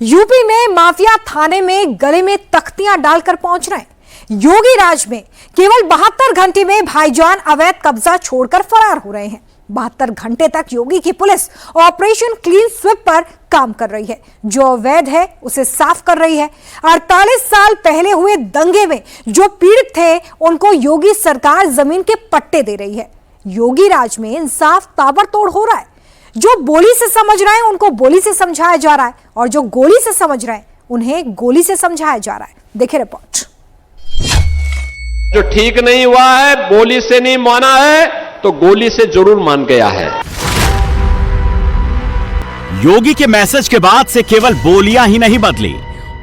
UP में mafia थाने में गले में तख्तियां डालकर पहुंच रहे हैं। योगी राज में केवल 72 घंटे में भाईजान अवैध कब्जा छोड़कर फरार हो रहे हैं। 72 घंटे तक योगी की पुलिस ऑपरेशन क्लीन स्वीप पर काम कर रही है। जो अवैध है उसे साफ कर रही है। 48 साल पहले हुए दंगे में जो पीड़ित थे उनको योगी सरकार जमीन के पट्टे दे रही है। योगी राज में इंसाफ ताबड़तोड़ हो रहा है। जो बोली से समझ रहे हैं उनको बोली से समझाया जा रहा है और जो गोली से समझ रहे हैं उन्हें गोली से समझाया जा रहा है। देखिए रिपोर्ट। जो ठीक नहीं हुआ है, बोली से नहीं माना है तो गोली से जरूर मान गया है। योगी के मैसेज के बाद से केवल बोलियां ही नहीं बदली,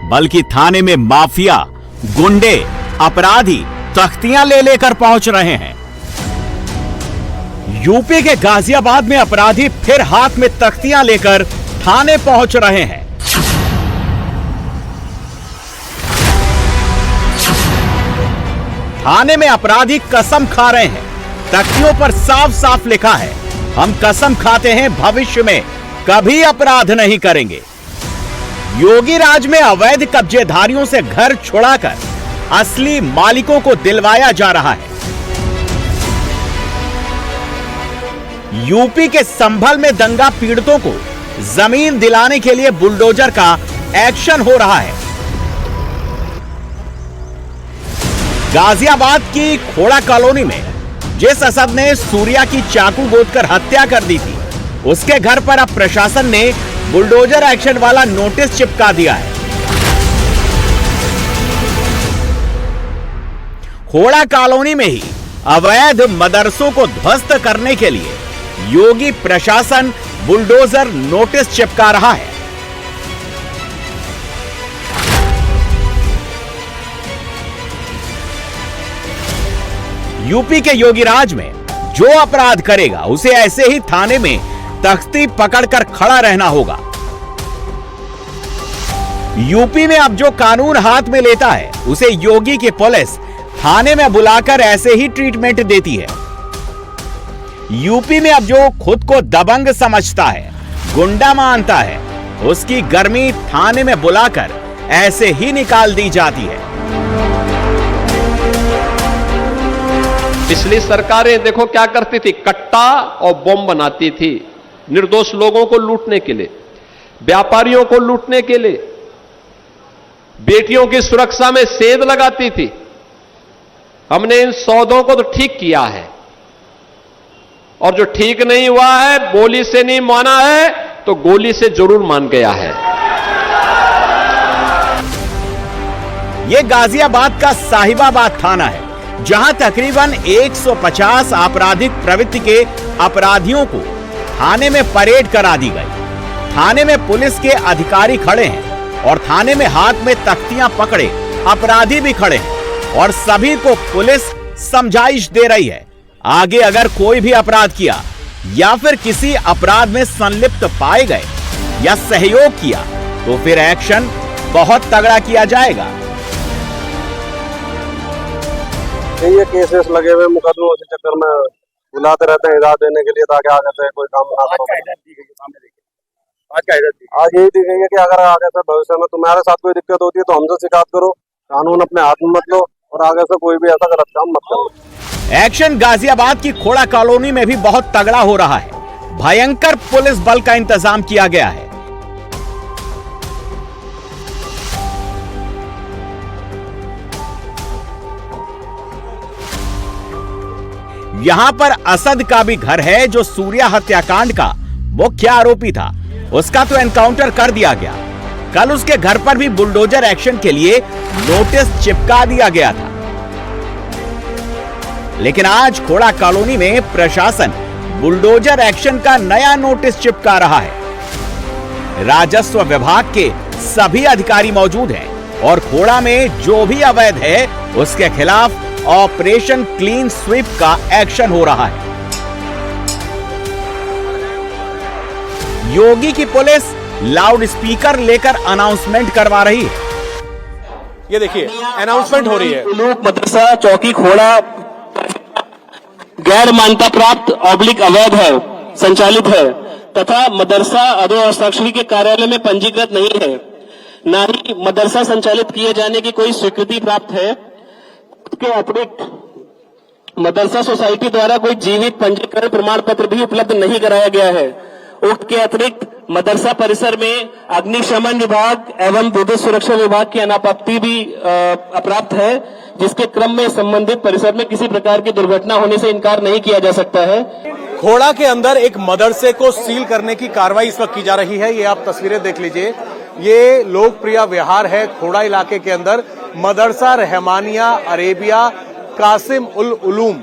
बल्कि थाने में माफिया, गुंडे, अपराधी तख्तियां ले लेकर पहुंच रहे हैं। यूपी के गाजियाबाद में अपराधी फिर हाथ में तख्तियां लेकर थाने पहुंच रहे हैं। थाने में अपराधी कसम खा रहे हैं। तख्तियों पर साफ साफ लिखा है, हम कसम खाते हैं भविष्य में कभी अपराध नहीं करेंगे। योगी राज में अवैध कब्जेधारियों से घर छुड़ाकर असली मालिकों को दिलवाया जा रहा है। यूपी के संभल में दंगा पीड़ितों को जमीन दिलाने के लिए बुलडोजर का एक्शन हो रहा है। गाजियाबाद की खोड़ा कॉलोनी में जिस असद ने सूर्या की चाकू गोदकर हत्या कर दी थी, उसके घर पर अब प्रशासन ने बुलडोजर एक्शन वाला नोटिस चिपका दिया है। खोड़ा कॉलोनी में ही अवैध मदरसों को ध्वस्त करने के लिए योगी प्रशासन बुलडोजर नोटिस चिपका रहा है। यूपी के योगी राज में जो अपराध करेगा उसे ऐसे ही थाने में तख्ती पकड़कर खड़ा रहना होगा। यूपी में अब जो कानून हाथ में लेता है उसे योगी की पुलिस थाने में बुलाकर ऐसे ही ट्रीटमेंट देती है। यूपी में अब जो खुद को दबंग समझता है, गुंडा मानता है, उसकी गर्मी थाने में बुलाकर ऐसे ही निकाल दी जाती है। पिछली सरकारें देखो क्या करती थी, कट्टा और बम बनाती थी निर्दोष लोगों को लूटने के लिए, व्यापारियों को लूटने के लिए, बेटियों की सुरक्षा में सेंध लगाती थी। हमने इन सौदों को तो ठीक किया है और जो ठीक नहीं हुआ है, बोली से नहीं माना है तो गोली से जरूर मान गया है। यह गाजियाबाद का साहिबाबाद थाना है, जहां तकरीबन 150 आपराधिक प्रवृत्ति के अपराधियों को थाने में परेड करा दी गई। थाने में पुलिस के अधिकारी खड़े हैं और थाने में हाथ में तख्तियां पकड़े अपराधी भी खड़े हैं और सभी को पुलिस समझाइश दे रही है। आगे अगर कोई भी अपराध किया या फिर किसी अपराध में संलिप्त पाए गए या सहयोग किया तो फिर एक्शन बहुत तगड़ा किया जाएगा। ये केसेस लगे हुए मुकदमों के चक्कर में बुलाते रहते हैं हिदायत देने के लिए ताकि आगे से कोई काम ना करो। आज यही दी गई है कि अगर आगे से भविष्य में तुम्हारे साथ कोई दिक्कत होती है तो हमसे शिकायत करो, कानून अपने हाथ में मत लो और आगे से कोई भी ऐसा गलत काम मत करो। एक्शन गाजियाबाद की खोड़ा कॉलोनी में भी बहुत तगड़ा हो रहा है। भयंकर पुलिस बल का इंतजाम किया गया है। यहां पर असद का भी घर है जो सूर्या हत्याकांड का मुख्य आरोपी था। उसका तो एनकाउंटर कर दिया गया। कल उसके घर पर भी बुलडोजर एक्शन के लिए नोटिस चिपका दिया गया था। लेकिन आज खोड़ा कॉलोनी में प्रशासन बुलडोजर एक्शन का नया नोटिस चिपका रहा है। राजस्व विभाग के सभी अधिकारी मौजूद हैं और खोड़ा में जो भी अवैध है उसके खिलाफ ऑपरेशन क्लीन स्वीप का एक्शन हो रहा है। योगी की पुलिस लाउड स्पीकर लेकर अनाउंसमेंट करवा रही है। ये देखिए अनाउंसमेंट हो रही है। लोक मदरसा चौकी खोड़ा गैर मान्यता प्राप्त ऑब्लिक अवैध है, संचालित है तथा मदरसा अदो हस्ताक्षरी के कार्यालय में पंजीकृत नहीं है। ना ही मदरसा संचालित किए जाने की कोई स्वीकृति प्राप्त है। के अतिरिक्त मदरसा सोसाइटी द्वारा कोई जीवित पंजीकरण प्रमाण पत्र भी उपलब्ध नहीं कराया गया है। उक्त के अतिरिक्त मदरसा परिसर में अग्निशमन विभाग एवं विद्युत सुरक्षा विभाग की अनापत्ति भी अप्राप्त है, जिसके क्रम में संबंधित परिसर में किसी प्रकार की दुर्घटना होने से इनकार नहीं किया जा सकता है। खोड़ा के अंदर एक मदरसे को सील करने की कार्रवाई इस वक्त की जा रही है। ये आप तस्वीरें देख लीजिए। ये लोकप्रिय विहार है खोड़ा इलाके के अंदर, मदरसा रहमानिया अरेबिया कासिम उल उलूम।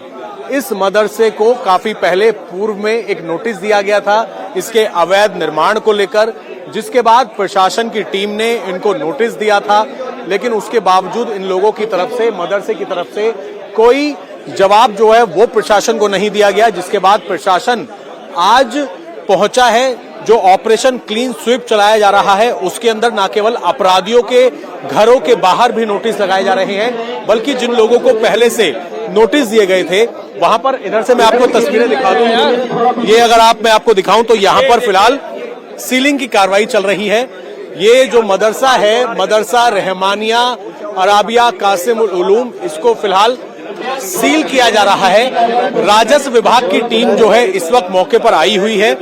इस मदरसे को काफी पहले पूर्व में एक नोटिस दिया गया था इसके अवैध निर्माण को लेकर, जिसके बाद प्रशासन की टीम ने इनको नोटिस दिया था, लेकिन उसके बावजूद इन लोगों की तरफ से, मदरसे की तरफ से कोई जवाब जो है वो प्रशासन को नहीं दिया गया। जिसके बाद प्रशासन आज पहुंचा है। जो ऑपरेशन क्लीन स्वीप चलाया जा रहा है उसके अंदर न केवल अपराधियों के घरों के बाहर भी नोटिस लगाए जा रहे हैं, बल्कि जिन लोगों को पहले से नोटिस दिए गए थे वहां पर, इधर से मैं आपको तस्वीरें दिखा दूं। ये अगर मैं आपको दिखाऊं तो यहां पर फिलहाल सीलिंग की कार्रवाई चल रही है। ये जो मदरसा है, मदरसा रहमानिया अराबिया कासिम उल उलूम, इसको फिलहाल सील किया जा रहा है। राजस्व विभाग की टीम जो है इस वक्त मौके पर आई हुई है,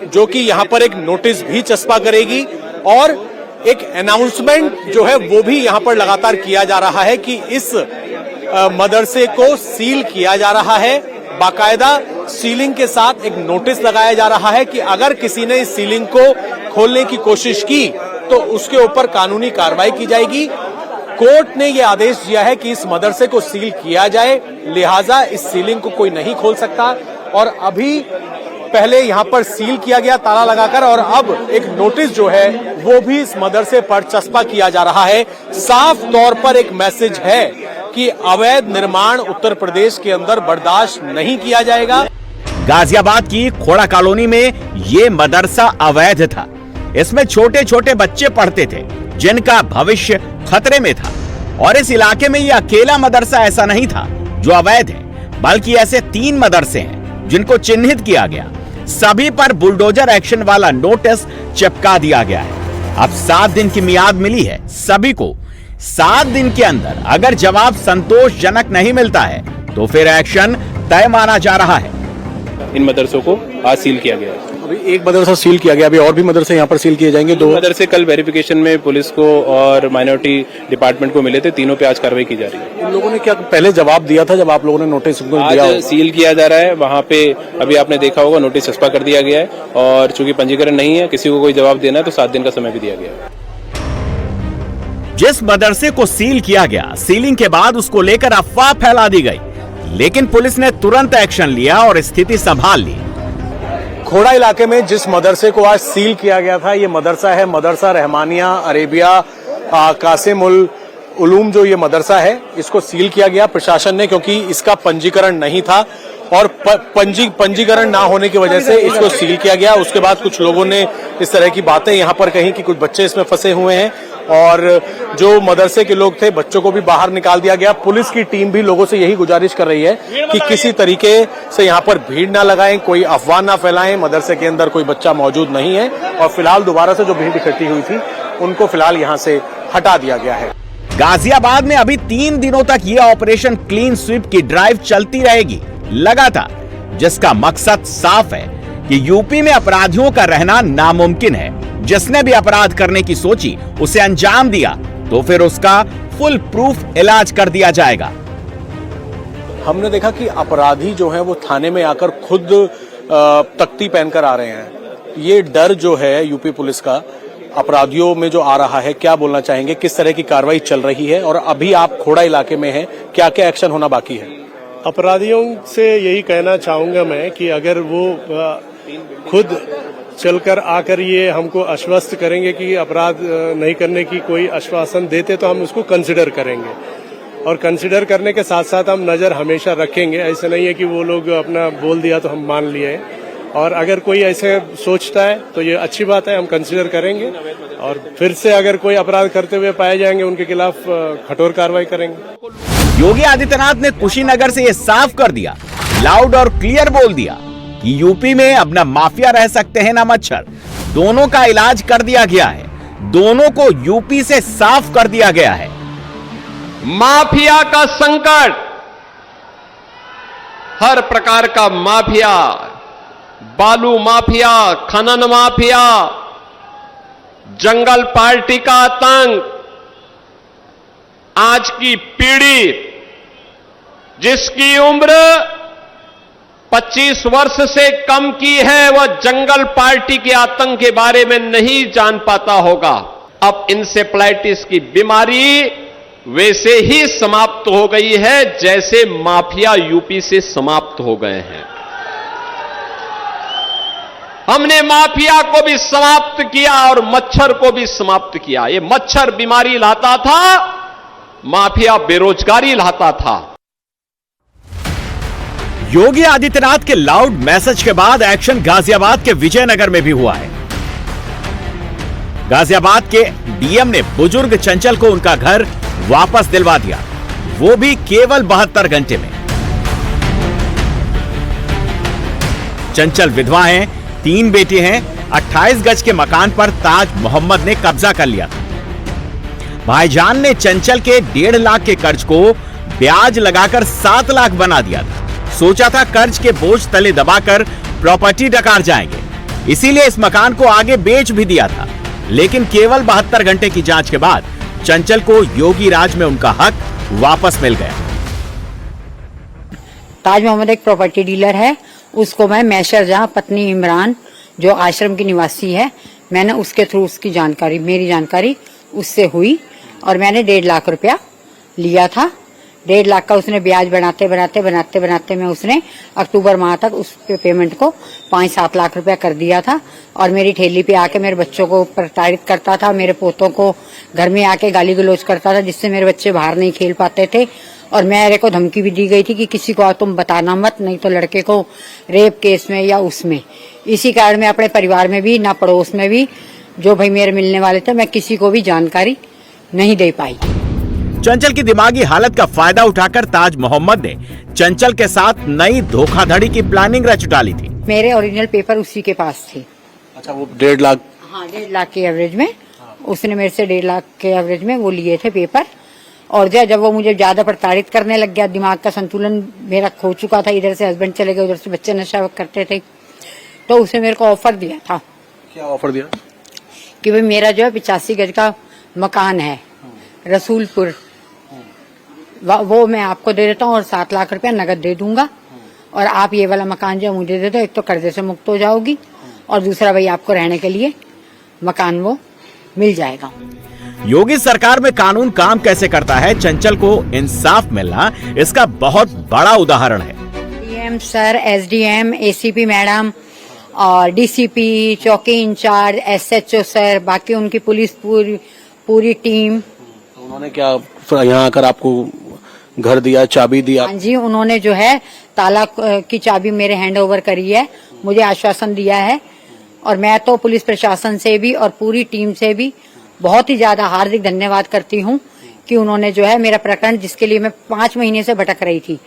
जो कि यहां पर एक नोटिस भी चस्पा करेगी और एक अनाउंसमेंट जो है वो भी यहां पर लगातार किया जा रहा है कि इस मदरसे को सील किया जा रहा है। बाकायदा सीलिंग के साथ एक नोटिस लगाया जा रहा है कि अगर किसी ने इस सीलिंग को खोलने की कोशिश की तो उसके ऊपर कानूनी कार्रवाई की जाएगी। कोर्ट ने यह आदेश दिया है कि इस मदरसे को सील किया जाए, लिहाजा इस सीलिंग को कोई नहीं खोल सकता। और अभी पहले यहां पर सील किया गया ताला लगाकर, और अब एक नोटिस जो है वो भी इस मदरसे पर चस्पा किया जा रहा है। साफ तौर पर एक मैसेज है कि अवैध निर्माण उत्तर प्रदेश के अंदर बर्दाश्त नहीं किया जाएगा। गाजियाबाद की खोड़ा कॉलोनी में ये मदरसा अवैध था। इसमें छोटे छोटे बच्चे पढ़ते थे जिनका भविष्य खतरे में था। और इस इलाके में ये अकेला मदरसा ऐसा नहीं था जो अवैध है, बल्कि ऐसे 3 मदरसे हैं जिनको चिन्हित किया गया। सभी पर बुलडोजर एक्शन वाला नोटिस चिपका दिया गया है। अब 7 दिन की मियाद मिली है सभी को। 7 दिन के अंदर अगर जवाब संतोषजनक नहीं मिलता है तो फिर एक्शन तय माना जा रहा है। इन मदरसों को आज सील किया गया है। अभी एक मदरसा सील किया गया, अभी और भी मदरसे यहाँ पर सील किए जाएंगे। 2 मदरसे कल वेरिफिकेशन में पुलिस को और माइनॉरिटी डिपार्टमेंट को मिले थे, तीनों पे आज कार्रवाई की जा रही है। इन लोगों ने क्या पहले जवाब दिया था जब आप लोगों ने नोटिस दिया? आज सील किया जा रहा है। वहाँ पे अभी आपने देखा होगा नोटिस चस्पा कर दिया गया है, और चूंकि पंजीकरण नहीं है, किसी को कोई जवाब देना है तो 7 दिन का समय भी दिया गया है। जिस मदरसे को सील किया गया, सीलिंग के बाद उसको लेकर अफवाह फैला दी गई, लेकिन पुलिस ने तुरंत एक्शन लिया और स्थिति संभाल ली। खोड़ा इलाके में जिस मदरसे को आज सील किया गया था, ये मदरसा है मदरसा रहमानिया अरेबिया कासिम उल उलूम। जो ये मदरसा है इसको सील किया गया प्रशासन ने, क्योंकि इसका पंजीकरण नहीं था और पंजीकरण ना होने की वजह से इसको सील किया गया। उसके बाद कुछ लोगों ने इस तरह की बातें यहाँ पर कही कि कुछ बच्चे इसमें फंसे हुए हैं, और जो मदरसे के लोग थे बच्चों को भी बाहर निकाल दिया गया। पुलिस की टीम भी लोगों से यही गुजारिश कर रही है कि किसी तरीके से यहाँ पर भीड़ ना लगाएं, कोई अफवाह ना फैलाएं, मदरसे के अंदर कोई बच्चा मौजूद नहीं है। और फिलहाल दोबारा से जो भीड़ इकट्ठी हुई थी उनको फिलहाल यहाँ से हटा दिया गया है। गाजियाबाद में अभी 3 दिनों तक यह ऑपरेशन क्लीन स्वीप की ड्राइव चलती रहेगी लगातार, जिसका मकसद साफ है कि यूपी में अपराधियों का रहना नामुमकिन है। जिसने भी अपराध करने की सोची, उसे अंजाम दिया तो फिर उसका फुल प्रूफ इलाज कर दिया जाएगा। हमने देखा कि अपराधी जो हैं वो थाने में आकर खुद तख्ती पहनकर आ रहे हैं। ये डर जो है यूपी पुलिस का अपराधियों में जो आ रहा है, क्या बोलना चाहेंगे? किस तरह की कार्रवाई चल रही है और अभी आप खोड़ा इलाके में हैं, क्या क्या एक्शन होना बाकी है? अपराधियों से यही कहना चाहूंगा मैं कि अगर वो खुद चलकर आकर ये हमको आश्वस्त करेंगे कि अपराध नहीं करने की कोई आश्वासन देते तो हम उसको कंसिडर करेंगे, और कंसिडर करने के साथ साथ हम नजर हमेशा रखेंगे। ऐसा नहीं है कि वो लोग अपना बोल दिया तो हम मान लिए, और अगर कोई ऐसे सोचता है तो ये अच्छी बात है, हम कंसिडर करेंगे, और फिर से अगर कोई अपराध करते हुए पाए जाएंगे उनके खिलाफ कठोर कार्रवाई करेंगे। योगी आदित्यनाथ ने कुशीनगर से ये साफ कर दिया, लाउड और क्लियर बोल दिया कि यूपी में अब न माफिया रह सकते हैं न मच्छर, दोनों का इलाज कर दिया गया है। दोनों को यूपी से साफ कर दिया गया है। माफिया का संकट, हर प्रकार का माफिया, बालू माफिया, खनन माफिया, जंगल पार्टी का आतंक, आज की पीढ़ी जिसकी उम्र 25 वर्ष से कम की है, वह जंगल पार्टी के आतंक के बारे में नहीं जान पाता होगा। अब इंसेफ्लाइटिस की बीमारी वैसे ही समाप्त हो गई है जैसे माफिया यूपी से समाप्त हो गए हैं। हमने माफिया को भी समाप्त किया और मच्छर को भी समाप्त किया। ये मच्छर बीमारी लाता था, माफिया बेरोजगारी लाता था। योगी आदित्यनाथ के लाउड मैसेज के बाद एक्शन गाजियाबाद के विजयनगर में भी हुआ है। गाजियाबाद के डीएम ने बुजुर्ग चंचल को उनका घर वापस दिलवा दिया, वो भी केवल 72 घंटे में। चंचल विधवा हैं, 3 बेटे हैं। 28 गज के मकान पर ताज मोहम्मद ने कब्जा कर लिया था। भाईजान ने चंचल के 1.5 लाख के कर्ज को ब्याज लगाकर 7 लाख बना दिया था। सोचा था कर्ज के बोझ तले दबाकर प्रॉपर्टी डकार जाएंगे, इसीलिए इस मकान को आगे बेच भी दिया था। लेकिन केवल 72 घंटे की जांच के बाद चंचल को योगी राज में उनका हक वापस मिल गया। ताज मोहम्मद एक प्रॉपर्टी डीलर है, उसको मैं मैशर जहां पत्नी इमरान जो आश्रम की निवासी है, मैंने उसके थ्रू उसकी जानकारी, मेरी जानकारी उससे हुई और मैंने 1.5 लाख रुपया लिया था। 1.5 लाख का उसने ब्याज बनाते में उसने अक्टूबर माह तक उस पेमेंट को 5-7 लाख रुपया कर दिया था। और मेरी ठेली पे आके मेरे बच्चों को प्रताड़ित करता था, मेरे पोतों को घर में आके गाली गलौज करता था, जिससे मेरे बच्चे बाहर नहीं खेल पाते थे। और मेरे को धमकी भी दी गई थी कि किसी को तुम बताना मत, नहीं तो लड़के को रेप केस में या उसमें। इसी कारण मैं अपने परिवार में भी, ना पड़ोस में भी, जो भाई मेरे मिलने वाले थे, मैं किसी को भी जानकारी नहीं दे पाई। चंचल की दिमागी हालत का फायदा उठाकर ताज मोहम्मद ने चंचल के साथ नई धोखाधड़ी की प्लानिंग रच डाली थी। मेरे ओरिजिनल पेपर उसी के पास थे। अच्छा, वो 1.5 लाख? हाँ, 1.5 लाख के एवरेज में उसने मेरे से 1.5 लाख के एवरेज में वो लिए थे पेपर। और जब वो मुझे ज्यादा प्रताड़ित करने लग गया, दिमाग का संतुलन मेरा खो चुका था, इधर से हस्बैंड चले गए, उधर से बच्चे नशा करते थे, तो उसने मेरे को ऑफर दिया था। क्या ऑफर दिया? कि भाई मेरा जो है 85 गज का मकान है रसूलपुर, वो मैं आपको दे देता हूँ और 7 लाख रुपया नगद दे दूंगा, और आप ये वाला मकान जो मुझे दे दो, एक तो कर्जे से मुक्त हो जाओगी और दूसरा भाई आपको रहने के लिए मकान वो मिल जाएगा। योगी सरकार में कानून काम कैसे करता है, चंचल को इंसाफ मिलना इसका बहुत बड़ा उदाहरण है। DM sir, SDM, ACP madam और डीसीपी, चौकी इंचार्ज, एसएचओ सर, बाकी उनकी पुलिस पूरी टीम। तो उन्होंने क्या यहाँ आकर आपको घर दिया, चाबी दिया? हाँ जी, उन्होंने जो है ताला की चाबी मेरे हैंड ओवर करी है, मुझे आश्वासन दिया है। और मैं तो पुलिस प्रशासन से भी और पूरी टीम से भी बहुत ही ज्यादा हार्दिक धन्यवाद करती हूँ कि उन्होंने जो है मेरा प्रकरण, जिसके लिए मैं 5 महीने से भटक रही थी,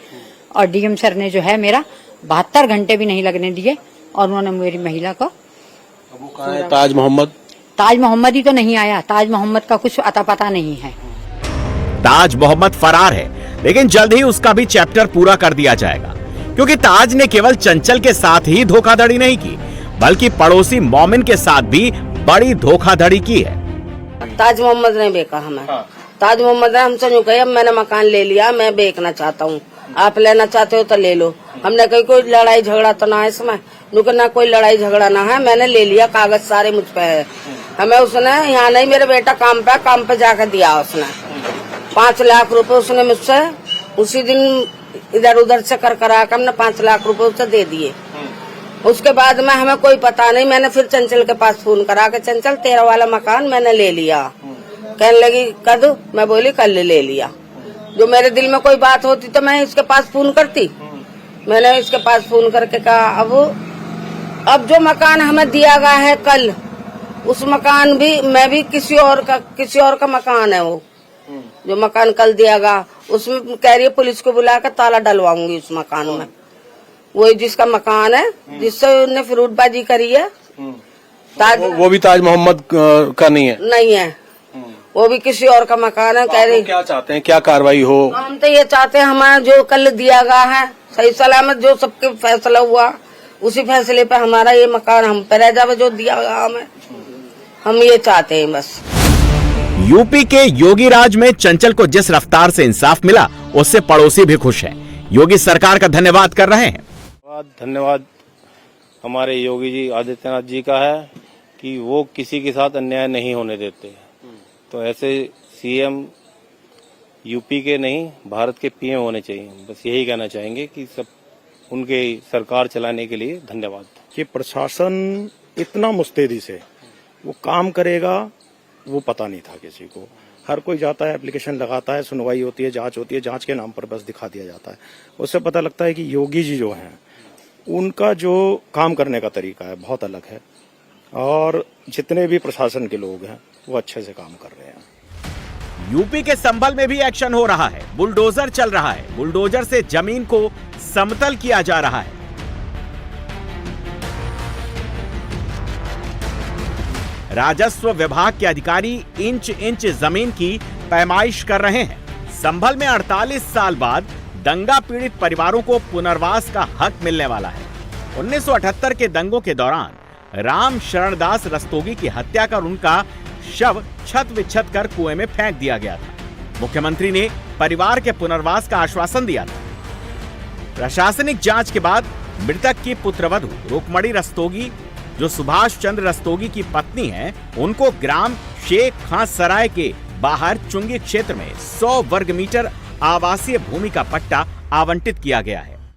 और डीएम सर ने जो है मेरा 72 घंटे भी नहीं लगने दिए और उन्होंने मेरी महिला को। वो कहाँ है ताज मोहम्मद? ताज मोहम्मद ही तो नहीं आया, ताज मोहम्मद का कुछ अता पता नहीं है। ताज मोहम्मद फरार है, लेकिन जल्द ही उसका भी चैप्टर पूरा कर दिया जाएगा, क्योंकि ताज ने केवल चंचल के साथ ही धोखाधड़ी नहीं की, बल्कि पड़ोसी मोमिन के साथ भी बड़ी धोखाधड़ी की है। ताज मोहम्मद ने बेचा हमें। ताज मोहम्मद ने हमसे यूँ कहा, मैंने मकान ले लिया, मैं बेचना चाहता हूँ, आप लेना चाहते हो तो ले लो। हमने कही कोई लड़ाई झगड़ा तो ना है इसमें, ना कोई लड़ाई झगड़ा ना है, मैंने ले लिया, कागज सारे मुझ पे है। हमें उसने यहाँ नहीं, मेरे बेटा काम पे जाकर दिया उसने 5 लाख रुपए उसने मुझसे उसी दिन इधर उधर से कर कर हमने 5 लाख रुपए उसे दे दिए। उसके बाद में हमें कोई पता नहीं, मैंने फिर चंचल के पास फोन करा के, चंचल तेरा वाला मकान मैंने ले लिया। कहने लगी कद? मैं बोली कल ले लिया। जो मेरे दिल में कोई बात होती तो मैं इसके पास फोन करती। मैंने इसके पास फोन करके कहा अब जो मकान हमें दिया गया है कल, उस मकान भी मैं भी किसी और का मकान है। वो जो मकान कल दिया गया उसमें कह रही है पुलिस को बुला कर ताला डलवाऊंगी उस मकान में। वही जिसका मकान है, जिससे उन्होंने फ्रूटबाजी करी है, ताज वो भी ताज मोहम्मद का नहीं है? नहीं है, वो भी किसी और का मकान है। कह रही क्या चाहते हैं, क्या कार्रवाई हो? हम तो ये चाहते हैं हमारा जो कल दिया गया है सही सलामत, जो सबके फैसला हुआ उसी फैसले पे हमारा ये मकान हम पे रह जावे, जो दिया गया हमें, हम ये चाहते हैं बस। यूपी के योगी राज में चंचल को जिस रफ्तार से इंसाफ मिला उससे पड़ोसी भी खुश हैं। योगी सरकार का धन्यवाद कर रहे हैं। धन्यवाद हमारे योगी जी आदित्यनाथ जी का है कि वो किसी के साथ अन्याय नहीं होने देते। तो ऐसे सीएम यूपी के नहीं भारत के पीएम होने चाहिए। बस यही कहना चाहेंगे कि सब उनके सरकार चलाने के लिए धन्यवाद। कि प्रशासन इतना मुस्तैदी से वो काम करेगा वो पता नहीं था किसी को। हर कोई जाता है, एप्लीकेशन लगाता है, सुनवाई होती है, जांच होती है, जांच के नाम पर बस दिखा दिया जाता है। उससे पता लगता है कि योगी जी जो हैं उनका जो काम करने का तरीका है बहुत अलग है, और जितने भी प्रशासन के लोग हैं वो अच्छे से काम कर रहे हैं। यूपी के संभल में भी एक्शन हो रहा है। बुलडोजर चल रहा है। बुलडोजर से जमीन को समतल किया जा रहा है। राजस्व विभाग के अधिकारी इंच इंच जमीन की पैमाइश कर रहे हैं। संभल में 48 साल बाद दंगा पीड़ित परिवारों को पुनर्वास का हक मिलने वाला है। 1978 के दंगों के दौरान राम शरणदास रस्तोगी की हत्या कर उनका शव छत विच्छत कर कुएं में फेंक दिया गया था। मुख्यमंत्री ने परिवार के पुनर्वास का आश्वासन दिया था। प्रशासनिक जांच के बाद मृतक की पुत्रवधू रुकमणी रस्तोगी, जो सुभाष चंद्र रस्तोगी की पत्नी है, उनको ग्राम शेख खां सराय के बाहर चुंगी क्षेत्र में 100 वर्ग मीटर आवासीय भूमि का पट्टा आवंटित किया गया है।